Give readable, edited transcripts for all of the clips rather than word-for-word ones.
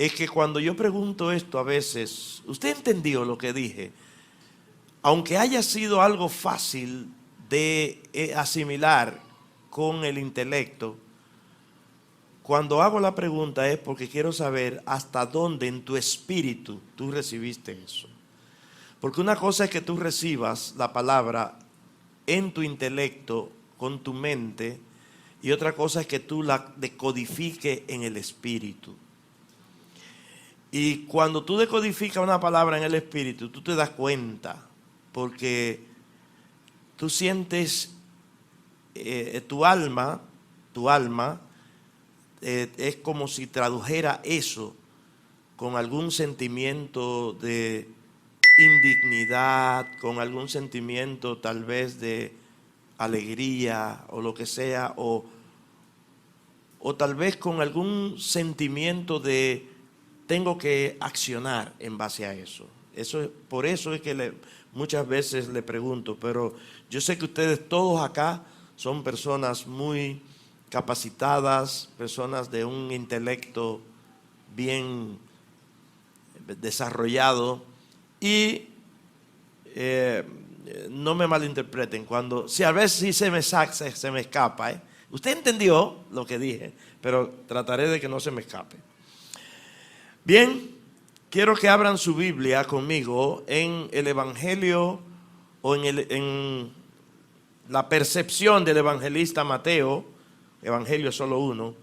es que cuando yo pregunto esto a veces, ¿usted entendió lo que dije? Aunque haya sido algo fácil de asimilar con el intelecto, cuando hago la pregunta es porque quiero saber hasta dónde en tu espíritu tú recibiste eso. Porque una cosa es que tú recibas la palabra en tu intelecto, con tu mente, y otra cosa es que tú la decodifiques en el espíritu. Y cuando tú decodificas una palabra en el espíritu, tú te das cuenta, porque tú sientes tu alma es como si tradujera eso con algún sentimiento de indignidad, con algún sentimiento tal vez de alegría o lo que sea, o tal vez con algún sentimiento de tengo que accionar en base a eso. Por eso es que muchas veces le pregunto, pero yo sé que ustedes todos acá son personas muy capacitadas, personas de un intelecto bien desarrollado, y no me malinterpreten, si a veces sí se me escapa. Usted entendió lo que dije, pero trataré de que no se me escape. Bien, quiero que abran su Biblia conmigo en el Evangelio o en la percepción del evangelista Mateo. Evangelio es solo uno,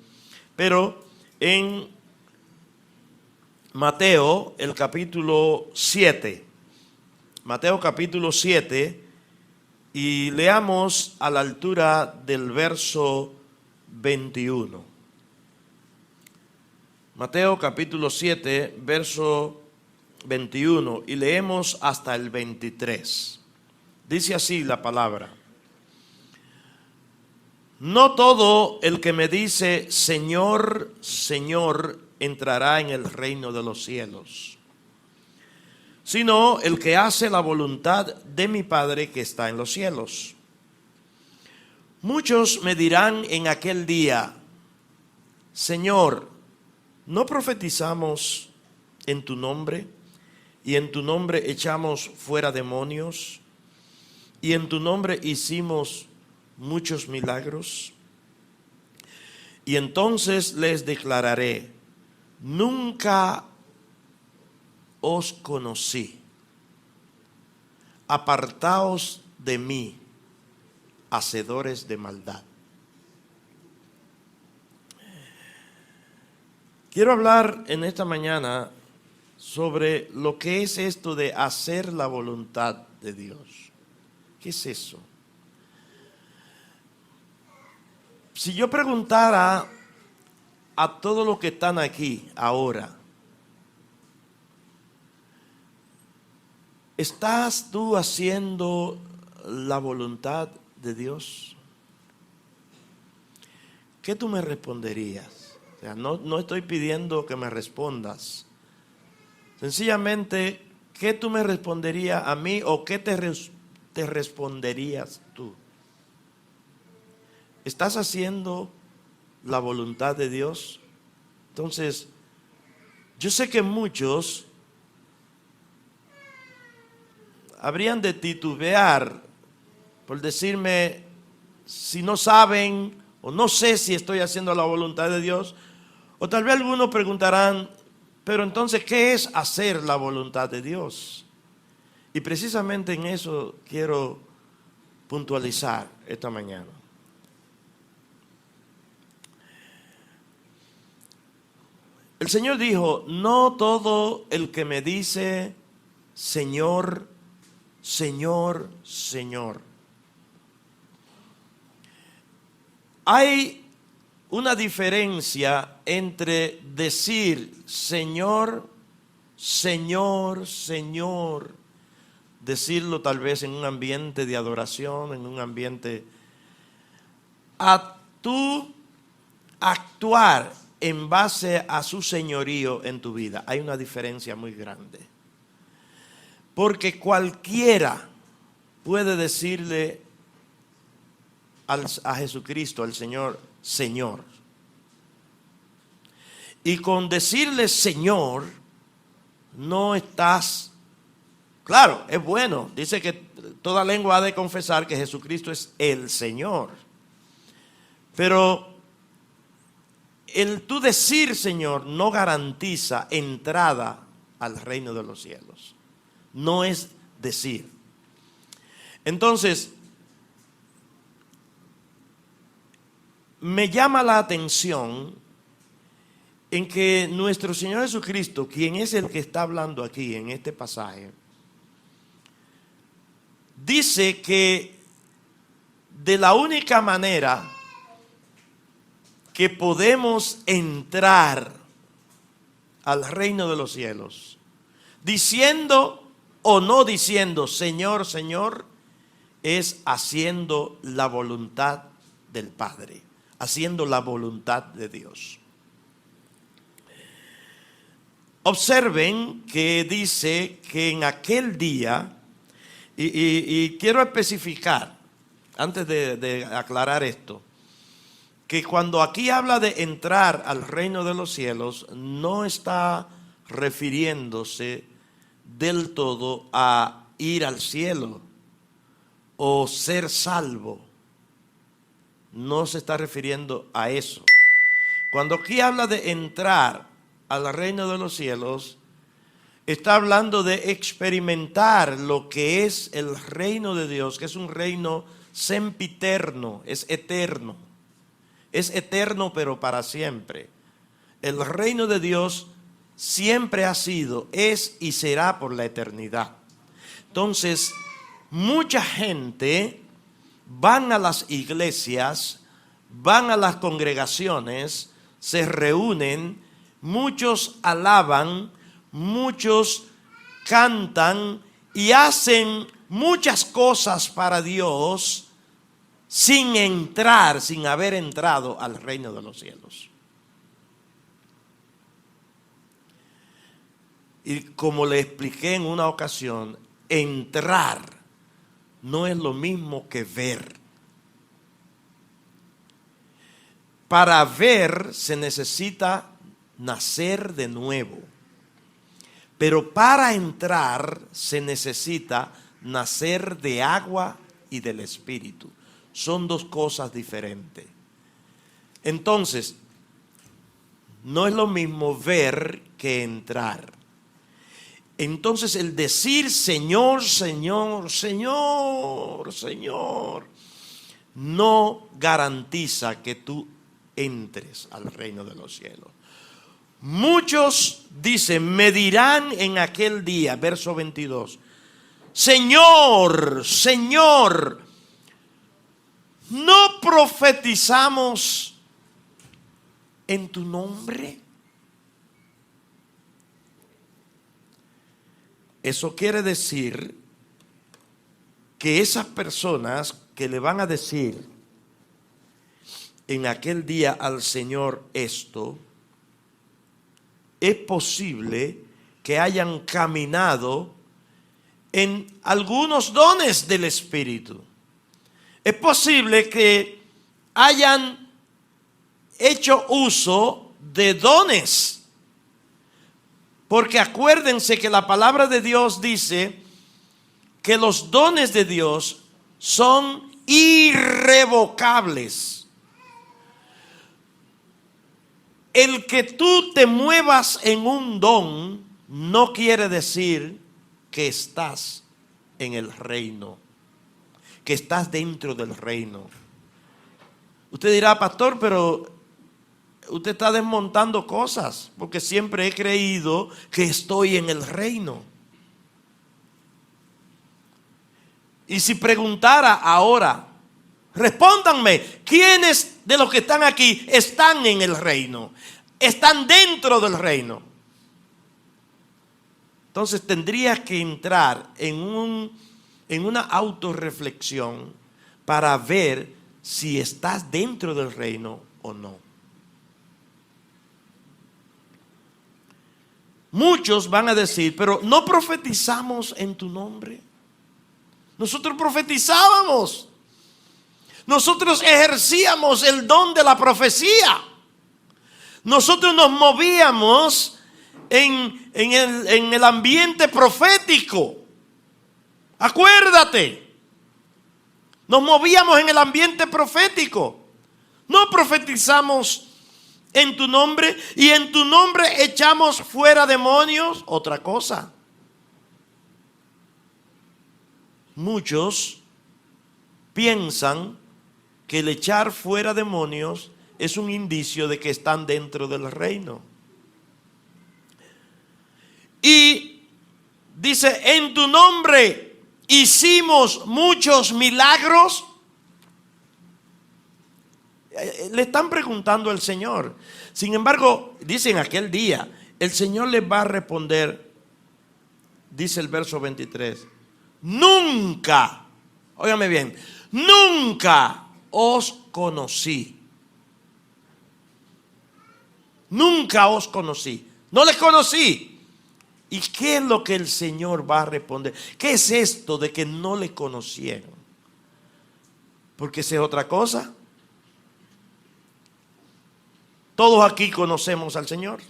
pero en Mateo, el capítulo 7. Mateo capítulo 7, y leamos a la altura del verso 21. Mateo capítulo 7, verso 21, y leemos hasta el 23. Dice así la palabra: no todo el que me dice Señor, Señor, entrará en el reino de los cielos, sino el que hace la voluntad de mi Padre que está en los cielos. Muchos me dirán en aquel día: Señor, ¿no profetizamos en tu nombre? Y en tu nombre echamos fuera demonios, y en tu nombre hicimos muchos milagros. Y entonces les declararé: nunca os conocí, apartaos de mí, hacedores de maldad. Quiero hablar en esta mañana sobre lo que es esto de hacer la voluntad de Dios. ¿Qué es eso? Si yo preguntara a todos los que están aquí ahora, ¿estás tú haciendo la voluntad de Dios? ¿Qué tú me responderías? O sea, no estoy pidiendo que me respondas. Sencillamente, ¿qué tú me responderías a mí o qué te responderías tú? ¿Estás haciendo la voluntad de Dios? Entonces, yo sé que muchos habrían de titubear por decirme si no saben o no sé si estoy haciendo la voluntad de Dios. O tal vez algunos preguntarán, pero entonces, ¿qué es hacer la voluntad de Dios? Y precisamente en eso quiero puntualizar esta mañana. El Señor dijo: no todo el que me dice Señor, Señor, Señor. Hay una diferencia entre decir Señor, Señor, Señor, decirlo tal vez en un ambiente de adoración, en un ambiente, a tú actuar en base a su señorío en tu vida. Hay una diferencia muy grande. Porque cualquiera puede decirle a Jesucristo, al Señor, Señor. Y con decirle Señor, no estás, claro, es bueno. Dice que toda lengua ha de confesar que Jesucristo es el Señor. Pero el tú decir Señor no garantiza entrada al reino de los cielos. No es decir. Entonces, me llama la atención en que nuestro Señor Jesucristo, quien es el que está hablando aquí en este pasaje, dice que de la única manera que podemos entrar al reino de los cielos, diciendo o no diciendo Señor, Señor, es haciendo la voluntad del Padre, haciendo la voluntad de Dios. Observen que dice que en aquel día, y quiero especificar, antes de aclarar esto, que cuando aquí habla de entrar al reino de los cielos, no está refiriéndose del todo a ir al cielo o ser salvo. No se está refiriendo a eso. Cuando aquí habla de entrar al reino de los cielos, está hablando de experimentar lo que es el reino de Dios, que es un reino sempiterno, es eterno. Es eterno pero para siempre. El reino de Dios siempre ha sido, es y será por la eternidad. Entonces, mucha gente van a las iglesias, van a las congregaciones, se reúnen, muchos alaban, muchos cantan y hacen muchas cosas para Dios sin entrar, sin haber entrado al reino de los cielos. Y como le expliqué en una ocasión, entrar no es lo mismo que ver. Para ver se necesita nacer de nuevo. Pero para entrar se necesita nacer de agua y del Espíritu. Son dos cosas diferentes. Entonces, no es lo mismo ver que entrar. Entonces, el decir Señor, Señor, Señor, Señor, no garantiza que tú entres al reino de los cielos. Muchos dicen, me dirán en aquel día, verso 22, Señor, Señor, ¿no profetizamos en tu nombre? Eso quiere decir que esas personas que le van a decir en aquel día al Señor esto, es posible que hayan caminado en algunos dones del Espíritu. Es posible que hayan hecho uso de dones. Porque acuérdense que la palabra de Dios dice que los dones de Dios son irrevocables. El que tú te muevas en un don no quiere decir que estás en el reino, que estás dentro del reino. Usted dirá, pastor, pero usted está desmontando cosas, porque siempre he creído que estoy en el reino. Y si preguntara ahora, respóndanme, ¿quiénes de los que están aquí están en el reino? Están dentro del reino. Entonces tendrías que entrar en una autorreflexión para ver si estás dentro del reino o no. Muchos van a decir, pero ¿no profetizamos en tu nombre? Nosotros profetizábamos. Nosotros ejercíamos el don de la profecía. Nosotros nos movíamos en el ambiente profético. Acuérdate. Nos movíamos en el ambiente profético. No profetizamos en tu nombre y en tu nombre echamos fuera demonios. Otra cosa. Muchos piensan que el echar fuera demonios es un indicio de que están dentro del reino. Y dice, en tu nombre hicimos muchos milagros. Le están preguntando al Señor. Sin embargo, dice en aquel día, el Señor les va a responder, dice el verso 23, nunca, óigame bien, nunca os conocí. Nunca os conocí. No les conocí. ¿Y qué es lo que el Señor va a responder? ¿Qué es esto de que no le conocieron? Porque esa es otra cosa. Todos aquí conocemos al Señor.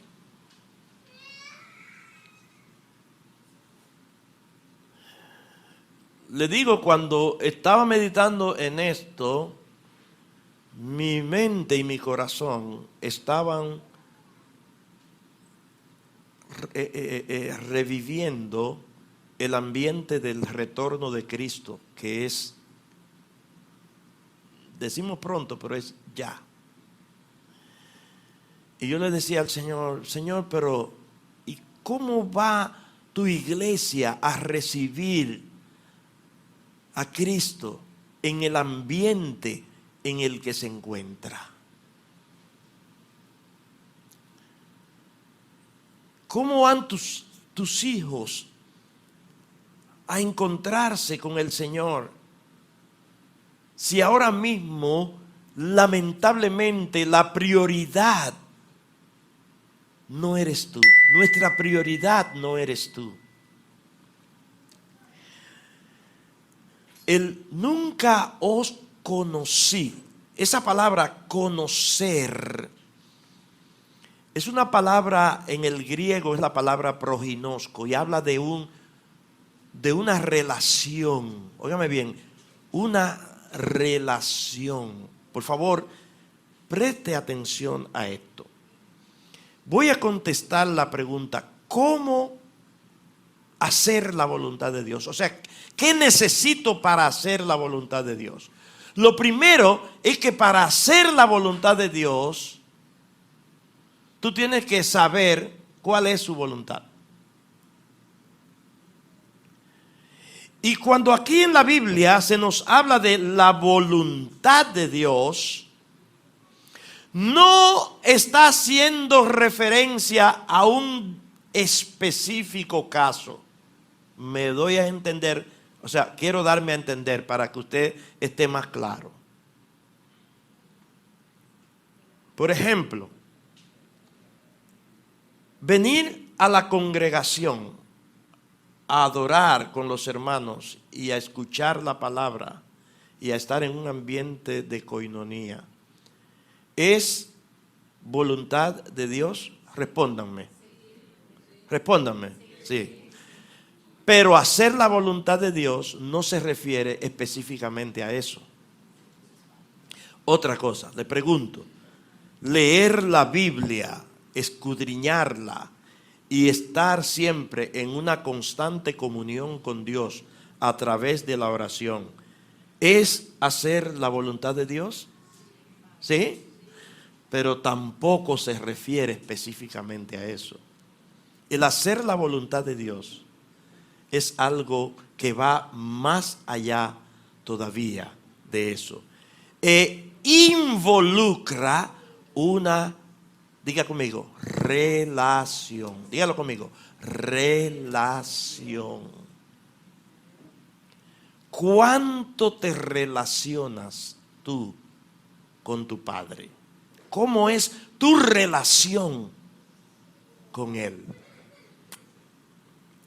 Le digo, cuando estaba meditando en esto, mi mente y mi corazón estaban reviviendo el ambiente del retorno de Cristo, que es, decimos pronto, pero es ya. Y yo le decía al Señor, Señor, pero ¿y cómo va tu iglesia a recibir a Cristo en el ambiente en el que se encuentra? ¿Cómo van tus hijos a encontrarse con el Señor si ahora mismo, lamentablemente, la prioridad no eres tú? Nuestra prioridad no eres tú. El nunca os conocí. Esa palabra conocer es una palabra en el griego, es la palabra proginosco, y habla de una relación. Óigame bien, una relación. Por favor, preste atención a esto. Voy a contestar la pregunta, ¿cómo hacer la voluntad de Dios? O sea, ¿qué necesito para hacer la voluntad de Dios? Lo primero es que para hacer la voluntad de Dios, tú tienes que saber cuál es su voluntad. Y cuando aquí en la Biblia se nos habla de la voluntad de Dios, no está haciendo referencia a un específico caso. Me doy a entender, o sea, quiero darme a entender para que usted esté más claro. Por ejemplo, venir a la congregación a adorar con los hermanos y a escuchar la palabra y a estar en un ambiente de coinonía, ¿es voluntad de Dios? Respóndanme. Respóndanme. Sí. Pero hacer la voluntad de Dios no se refiere específicamente a eso. Otra cosa, le pregunto, leer la Biblia, escudriñarla y estar siempre en una constante comunión con Dios a través de la oración, ¿es hacer la voluntad de Dios? ¿Sí? Pero tampoco se refiere específicamente a eso. El hacer la voluntad de Dios es algo que va más allá todavía de eso. E involucra una, diga conmigo, relación. Dígalo conmigo, relación. ¿Cuánto te relacionas tú con tu Padre? ¿Cómo es tu relación con Él?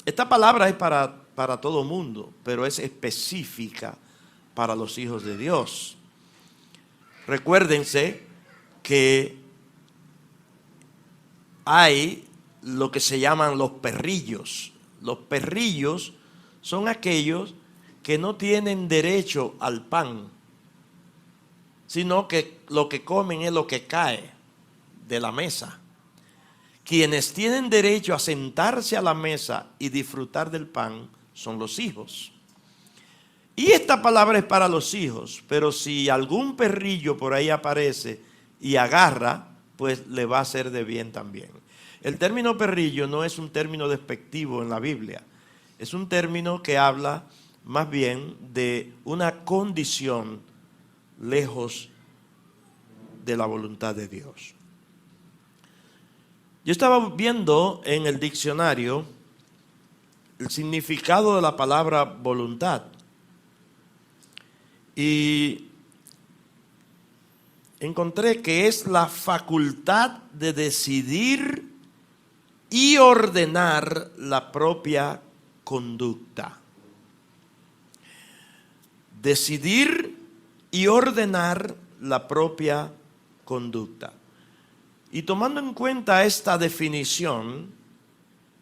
Esta palabra es para todo mundo, pero es específica para los hijos de Dios. Recuérdense que hay lo que se llaman los perrillos. Los perrillos son aquellos que no tienen derecho al pan, sino que lo que comen es lo que cae de la mesa. Quienes tienen derecho a sentarse a la mesa y disfrutar del pan son los hijos. Y esta palabra es para los hijos, pero si algún perrillo por ahí aparece y agarra, pues le va a hacer de bien también. El término perrillo no es un término despectivo en la Biblia, es un término que habla más bien de una condición lejos de la voluntad de Dios. Yo estaba viendo en el diccionario el significado de la palabra voluntad y encontré que es la facultad de decidir y ordenar la propia conducta. Decidir y ordenar la propia conducta. Y tomando en cuenta esta definición,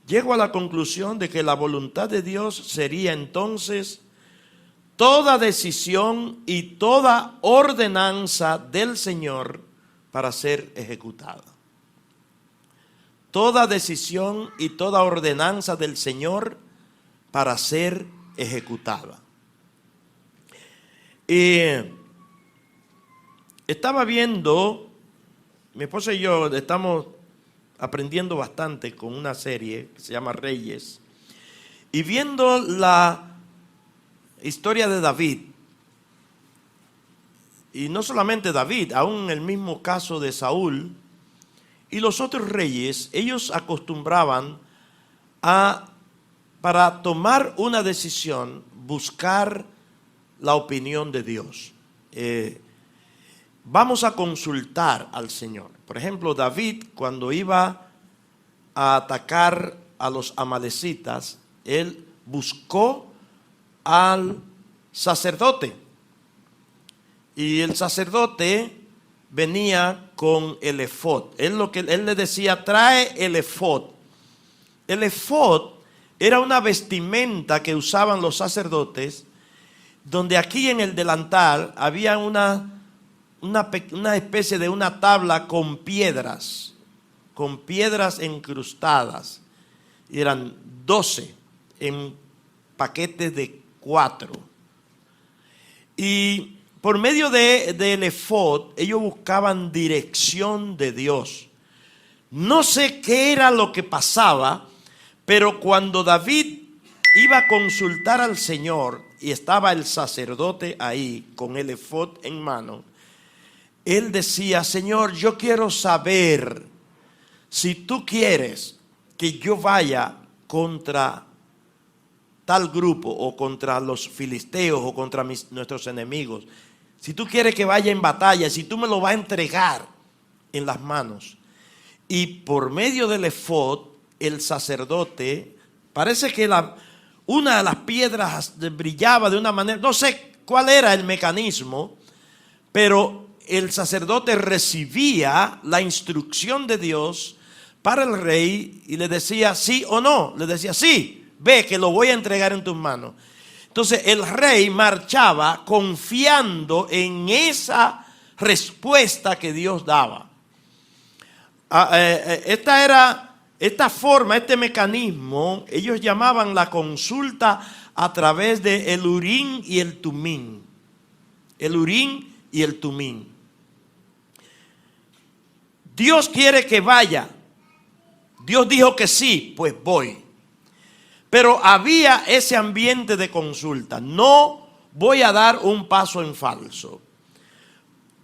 llego a la conclusión de que la voluntad de Dios sería entonces toda decisión y toda ordenanza del Señor para ser ejecutada. Toda decisión y toda ordenanza del Señor para ser ejecutada. Estaba viendo, mi esposa y yo estamos aprendiendo bastante con una serie que se llama Reyes, y viendo la historia de David, y no solamente David, aún el mismo caso de Saúl y los otros reyes, ellos acostumbraban a, para tomar una decisión, buscar la opinión de Dios. Vamos a consultar al Señor. Por ejemplo, David, cuando iba a atacar a los amalecitas, él buscó al sacerdote. Y el sacerdote venía con el efod. Él le decía, trae el efod. El efod era una vestimenta que usaban los sacerdotes, donde aquí en el delantal había una especie de una tabla con piedras incrustadas. Y eran 12 en paquetes de 4. Y por medio del efod, ellos buscaban dirección de Dios. No sé qué era lo que pasaba, pero cuando David iba a consultar al Señor y estaba el sacerdote ahí con el efod en mano, él decía, Señor, yo quiero saber si tú quieres que yo vaya contra tal grupo o contra los filisteos o contra nuestros enemigos. Si tú quieres que vaya en batalla, si tú me lo vas a entregar en las manos. Y por medio del efod, el sacerdote, parece que una de las piedras brillaba de una manera, no sé cuál era el mecanismo, pero el sacerdote recibía la instrucción de Dios para el rey y le decía sí o no. Le decía sí, ve que lo voy a entregar en tus manos. Entonces el rey marchaba confiando en esa respuesta que Dios daba. Esta forma, este mecanismo, ellos llamaban la consulta a través de el Urim y el Tumim. El Urim y el Tumim. Dios quiere que vaya. Dios dijo que sí, pues voy. Pero había ese ambiente de consulta. No voy a dar un paso en falso.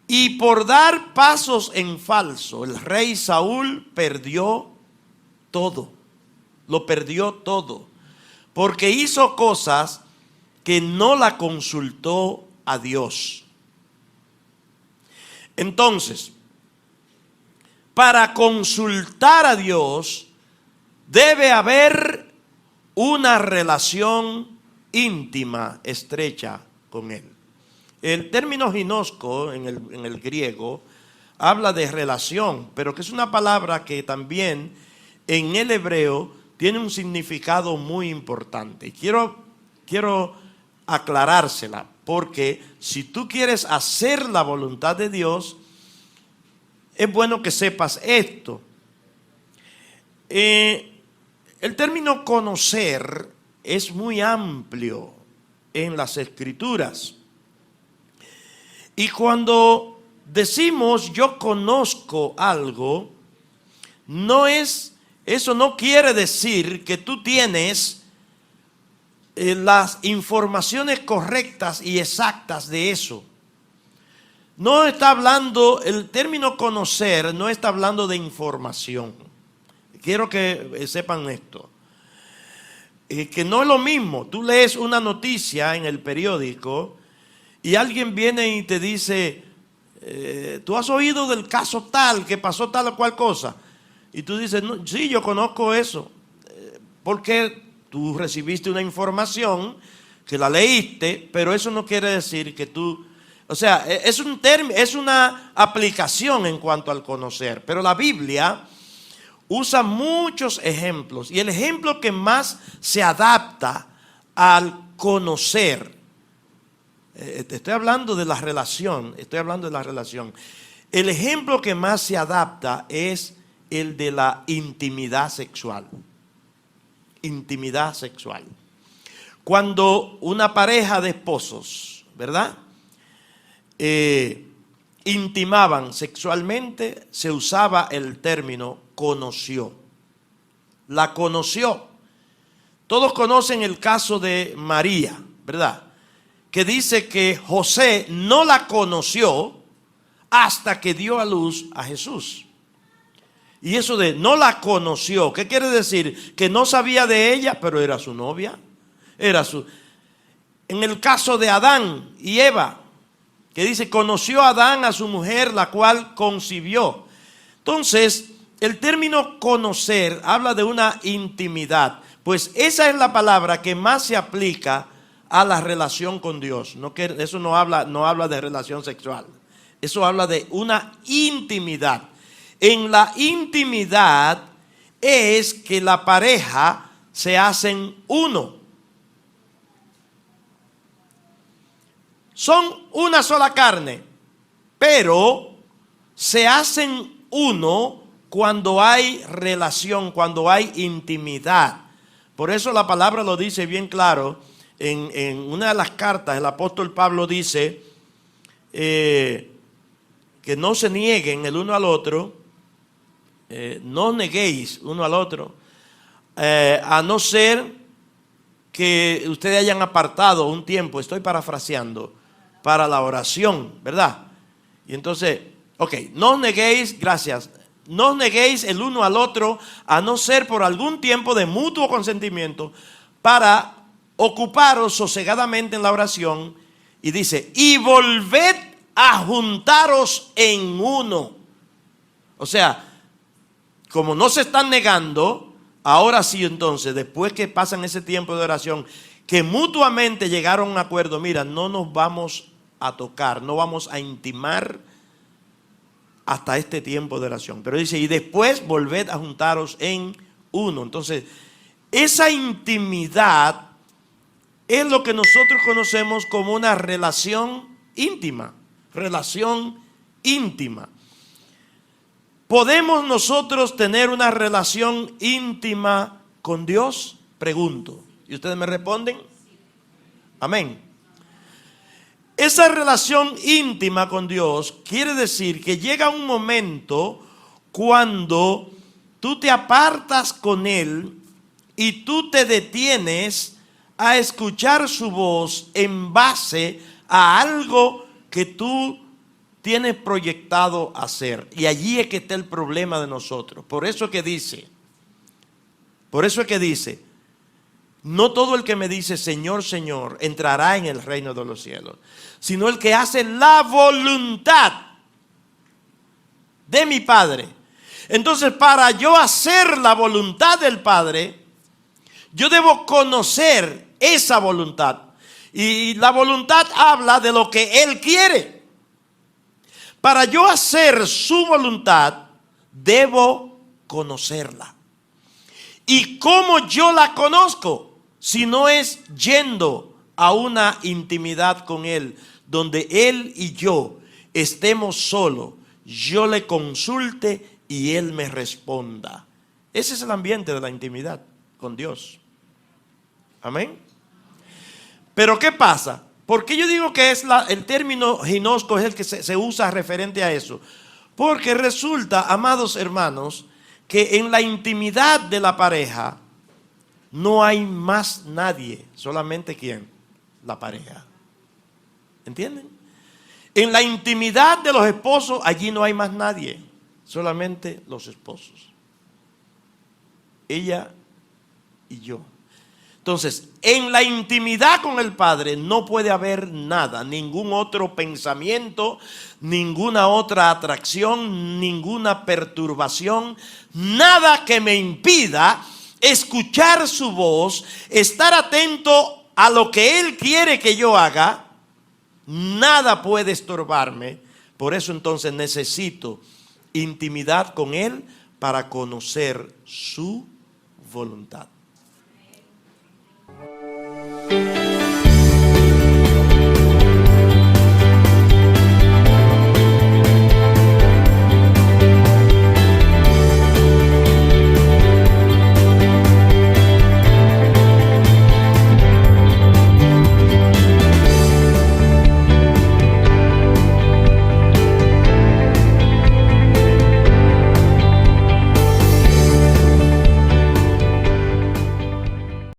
Y por dar pasos en falso, el rey Saúl perdió todo. Lo perdió todo. Porque hizo cosas que no la consultó a Dios. Entonces, para consultar a Dios debe haber una relación íntima, estrecha con Él. El término ginosco en el griego habla de relación, pero que es una palabra que también en el hebreo tiene un significado muy importante. Quiero aclarársela, porque si tú quieres hacer la voluntad de Dios, es bueno que sepas esto. El término conocer es muy amplio en las Escrituras. Y cuando decimos yo conozco algo, eso no quiere decir que tú tienes las informaciones correctas y exactas de eso. No está hablando, el término conocer no está hablando de información. Quiero que sepan esto. Que no es lo mismo. Tú lees una noticia en el periódico y alguien viene y te dice, ¿tú has oído del caso tal, que pasó tal o cual cosa? Y tú dices, no, sí, yo conozco eso. Porque tú recibiste una información que la leíste, pero eso no quiere decir que tú... O sea, es una aplicación en cuanto al conocer. Pero la Biblia usa muchos ejemplos. Y el ejemplo que más se adapta al conocer, estoy hablando de la relación. El ejemplo que más se adapta es el de la intimidad sexual. Intimidad sexual. Cuando una pareja de esposos, ¿verdad?, intimaban sexualmente, se usaba el término conoció. La conoció. Todos conocen el caso de María, ¿verdad?, que dice que José no la conoció hasta que dio a luz a Jesús. Y eso de no la conoció, ¿qué quiere decir? Que no sabía de ella, pero era su novia. En el caso de Adán y Eva, que dice, conoció Adán a su mujer, la cual concibió. Entonces, el término conocer habla de una intimidad. Pues esa es la palabra que más se aplica a la relación con Dios. Eso no habla de relación sexual. Eso habla de una intimidad. En la intimidad es que la pareja se hacen uno. Son una sola carne, pero se hacen uno cuando hay relación, cuando hay intimidad. Por eso la palabra lo dice bien claro. En una de las cartas el apóstol Pablo dice que no se nieguen el uno al otro, no neguéis uno al otro, a no ser que ustedes hayan apartado un tiempo, estoy parafraseando, para la oración, ¿verdad? Y entonces, no os neguéis, gracias, no os neguéis el uno al otro, a no ser por algún tiempo de mutuo consentimiento, para ocuparos sosegadamente en la oración. Y dice, y volved a juntaros en uno. O sea, como no se están negando, ahora sí, entonces, después que pasan ese tiempo de oración, que mutuamente llegaron a un acuerdo, mira, no nos vamos a tocar, no vamos a intimar hasta este tiempo de oración. Pero dice, y después volved a juntaros en uno. Entonces, esa intimidad es lo que nosotros conocemos como una relación íntima. Relación íntima. ¿Podemos nosotros tener una relación íntima con Dios? Pregunto. ¿Y ustedes me responden? Amén. Esa relación íntima con Dios quiere decir que llega un momento cuando tú te apartas con Él y tú te detienes a escuchar su voz en base a algo que tú tienes proyectado hacer. Y allí es que está el problema de nosotros. Por eso es que dice, no todo el que me dice Señor, Señor, entrará en el reino de los cielos, sino el que hace la voluntad de mi Padre. Entonces, para yo hacer la voluntad del Padre, yo debo conocer esa voluntad. Y la voluntad habla de lo que Él quiere. para yo hacer su voluntad, debo conocerla. ¿Y cómo yo la conozco? Si no es yendo a una intimidad con Él, donde Él y yo estemos solos, yo le consulte y Él me responda. Ese es el ambiente de la intimidad con Dios. Amén. Pero ¿qué pasa? ¿Por qué yo digo que es el término ginosco es el que se usa referente a eso? Porque resulta, amados hermanos, que en la intimidad de la pareja no hay más nadie, solamente ¿quién? La pareja. ¿Entienden? En la intimidad de los esposos, allí no hay más nadie, solamente los esposos. Ella y yo. Entonces, en la intimidad con el Padre no puede haber nada, ningún otro pensamiento, ninguna otra atracción, ninguna perturbación, nada que me impida escuchar su voz, estar atento a lo que Él quiere que yo haga. Nada puede estorbarme. Por eso entonces necesito intimidad con Él para conocer su voluntad.